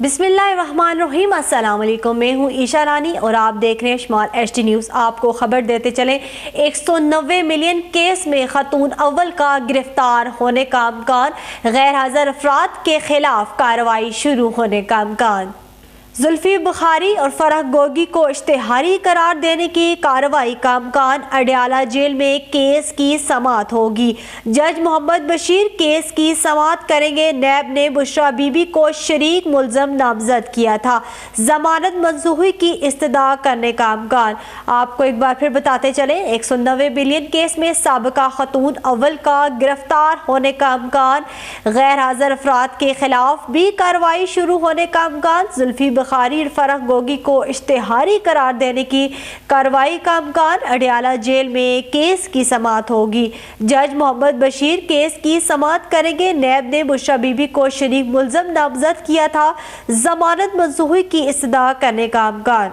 बिस्मिल्लाहिर्रहमानिर्रहीम। अस्सलाम वालेकुम। मैं हूँ ईशा रानी और आप देख रहे हैं शुमाल HD न्यूज़। आपको खबर देते चलें, 190 मिलियन केस में खातून अव्वल का गिरफ्तार होने का इम्कान, गैर हाजिर अफराद के खिलाफ कार्रवाई शुरू होने का इम्कान। जुल्फी बुखारी और फरह गोगी को इश्तिहारी करार देने की कार्रवाई का इम्कान। अडयाला जेल में केस की समाअत होगी। जज मोहम्मद बशीर केस की समाअत करेंगे। नैब ने बुशरा बीबी को शरीक मुल्ज़म नामजद किया था। जमानत मंजूरी की इस्तदा करने का इम्कान। आपको एक बार फिर बताते चले, 190 बिलियन केस में साबिका खातून अव्वल का गिरफ्तार होने का इम्कान, गैर हाजिर अफराद के खिलाफ भी कार्रवाई शुरू होने का इम्कान। जुल्फी बुखारी फरह गोगी को इश्तिहारी करार देने की कार्रवाई का इम्कान। अडयाला जेल में केस की समाअत होगी। जज मोहम्मद बशीर केस की समाअत करेंगे। नैब ने बुशरा बीबी को शरीक मुल्ज़म नामजद किया था। जमानत मंजूरी की इस्तदा करने का इम्कान।